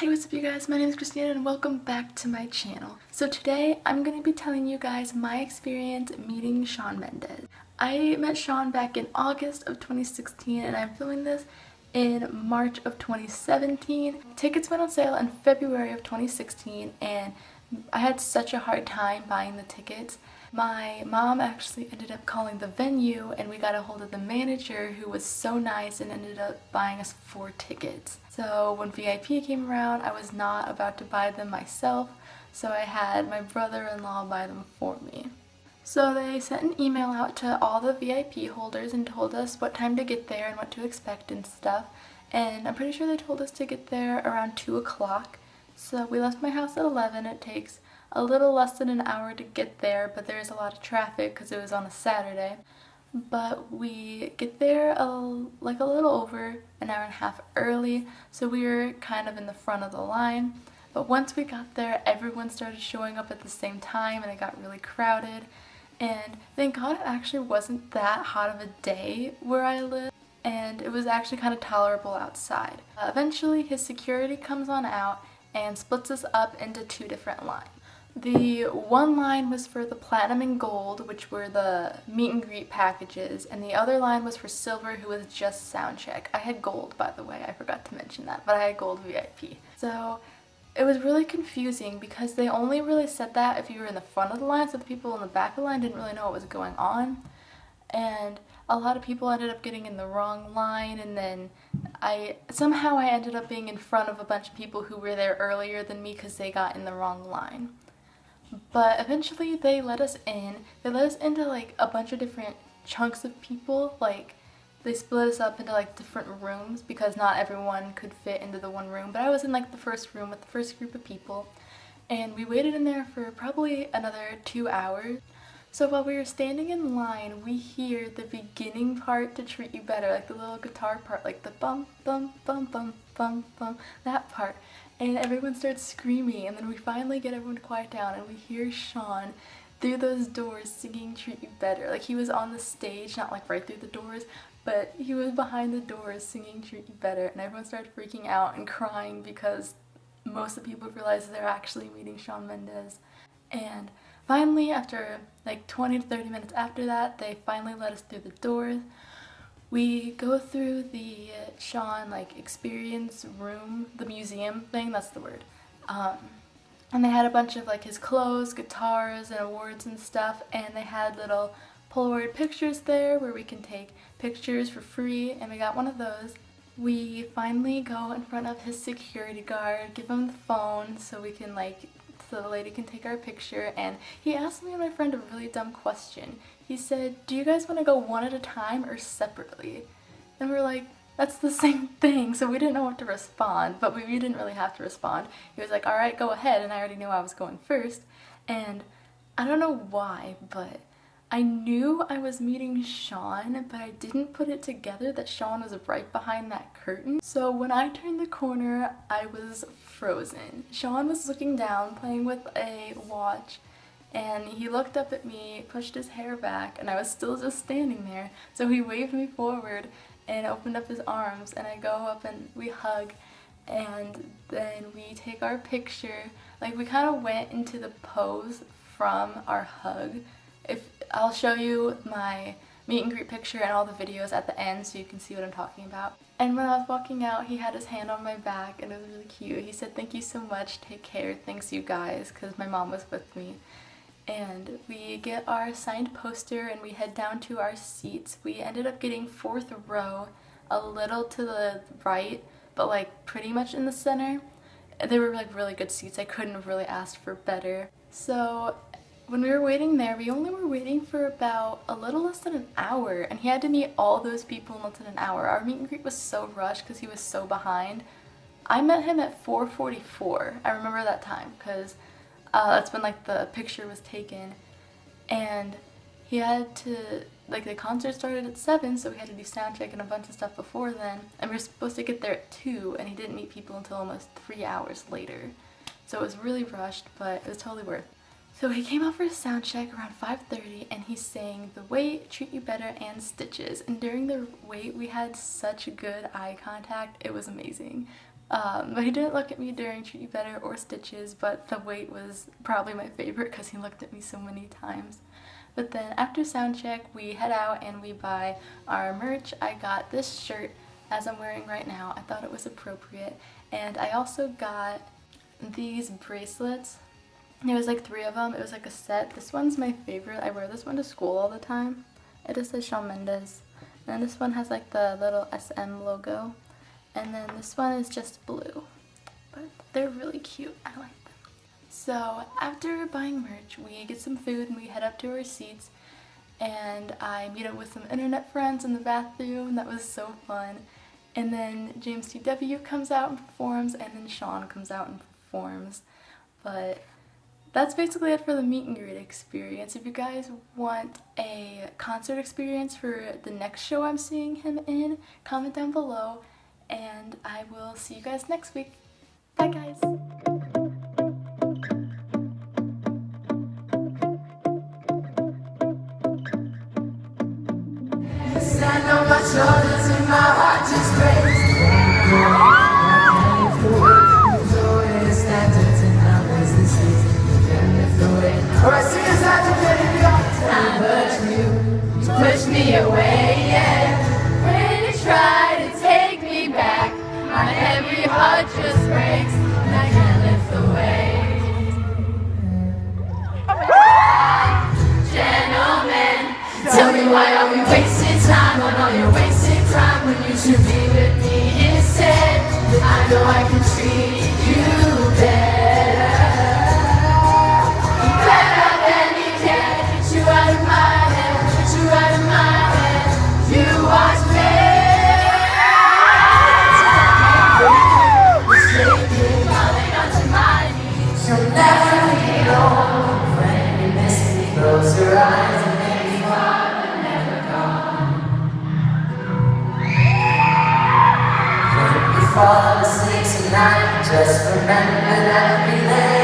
Hey, what's up you guys? My name is Christina and welcome back to my channel. So today I'm going to be telling you guys my experience meeting Shawn Mendes. I met Shawn back in August of 2016 and I'm filming this in March of 2017. Tickets went on sale in February of 2016 and I had such a hard time buying the tickets. My mom actually ended up calling the venue and we got a hold of the manager who was so nice and ended up buying us 4 tickets. So when VIP came around, I was not about to buy them myself, so I had my brother-in-law buy them for me. So they sent an email out to all the VIP holders and told us what time to get there and what to expect and stuff. And I'm pretty sure they told us to get there around 2 o'clock. So we left my house at 11. It takes a little less than an hour to get there, but there's a lot of traffic because it was on a Saturday. But we get there like a little over an hour and a half early, so we were kind of in the front of the line. But once we got there, everyone started showing up at the same time and it got really crowded. And thank God it actually wasn't that hot of a day where I live, and it was actually kind of tolerable outside. Eventually his security comes on out and splits us up into 2 different lines. The one line was for the platinum and gold, which were the meet and greet packages, and the other line was for silver, who was just sound check. I had gold, by the way, I forgot to mention that, but I had gold VIP. So it was really confusing because they only really said that if you were in the front of the line, so the people in the back of the line didn't really know what was going on. And a lot of people ended up getting in the wrong line, and then somehow I ended up being in front of a bunch of people who were there earlier than me because they got in the wrong line. But eventually they let us in. They let us into like a bunch of different chunks of people. Like they split us up into like different rooms because not everyone could fit into the one room. But I was in like the first room with the first group of people. And we waited in there for probably another 2 hours. So while we were standing in line, we hear the beginning part to Treat You Better, like the little guitar part, like the bum, bum, bum, bum, bum, bum, that part. And everyone starts screaming, and then we finally get everyone to quiet down, and we hear Shawn through those doors singing Treat You Better. Like he was on the stage, not like right through the doors, but he was behind the doors singing Treat You Better, and everyone started freaking out and crying because most of the people realized they're actually meeting Shawn Mendes. And finally, after like 20 to 30 minutes after that, they finally let us through the doors. We go through the Shawn like experience room, the museum thing, that's the word. And they had a bunch of like his clothes, guitars, and awards and stuff, and they had little Polaroid pictures there where we can take pictures for free, and we got one of those. We finally go in front of his security guard, give him the phone so we can so the lady can take our picture, and he asked me and my friend a really dumb question. He said, "Do you guys want to go one at a time or separately?" And we're like, that's the same thing, so we didn't know what to respond, but we didn't really have to respond. He was like, alright, go ahead, and I already knew I was going first, and I don't know why, but I knew I was meeting Shawn, but I didn't put it together that Shawn was right behind that curtain. So when I turned the corner, I was frozen. Shawn was looking down, playing with a watch, and he looked up at me, pushed his hair back, and I was still just standing there. So he waved me forward and opened up his arms, and I go up and we hug, and then we take our picture. Like we kind of went into the pose from our hug. I'll show you my meet and greet picture and all the videos at the end so you can see what I'm talking about. And when I was walking out, he had his hand on my back and it was really cute. He said, "Thank you so much, take care, thanks you guys," because my mom was with me. And we get our signed poster and we head down to our seats. We ended up getting 4th row, a little to the right, but like pretty much in the center. They were like really good seats. I couldn't have really asked for better. So when we were waiting there, we only were waiting for about a little less than an hour, and he had to meet all those people in less than an hour. Our meet and greet was so rushed because he was so behind. I met him at 4:44. I remember that time because that's when like the picture was taken, and he had to, like the concert started at 7, so we had to do sound check and a bunch of stuff before then, and we were supposed to get there at 2, and he didn't meet people until almost 3 hours later. So it was really rushed, but it was totally worth it. So he came out for his sound check around 5:30 and he sang The Wait, Treat You Better, and Stitches. And during the wait we had such good eye contact, it was amazing. But he didn't look at me during Treat You Better or Stitches, but the wait was probably my favorite because he looked at me so many times. But then after sound check, we head out and we buy our merch. I got this shirt as I'm wearing right now. I thought it was appropriate. And I also got these bracelets. There was like 3 of them. It was like a set. This one's my favorite. I wear this one to school all the time. It just says Shawn Mendes. And this one has like the little SM logo. And then this one is just blue. But they're really cute. I like them. So after buying merch, we get some food and we head up to our seats. And I meet up with some internet friends in the bathroom. That was so fun. And then James T.W. comes out and performs, and then Shawn comes out and performs. But that's basically it for the meet and greet experience. If you guys want a concert experience for the next show I'm seeing him in, comment down below, and I will see you guys next week. Bye guys! Stand on my shoulders and my heart just breaks. Standards and numbers, this is the way. Or I see us out to get it all time, but you push me away, yeah. When you try to take me back, my heavy heart just breaks, and I can't lift the weight. Gentlemen, tell me why are we wasting time on all your wasted time when you should be with me instead? I know I can treat you better, better than you can. Get you out of my head, get you out of my head. You watch me shaking, falling onto my knees. You'll never be home when you miss me. Close your eyes and make me fall, but never gone. When you fall asleep tonight, just remember that we lay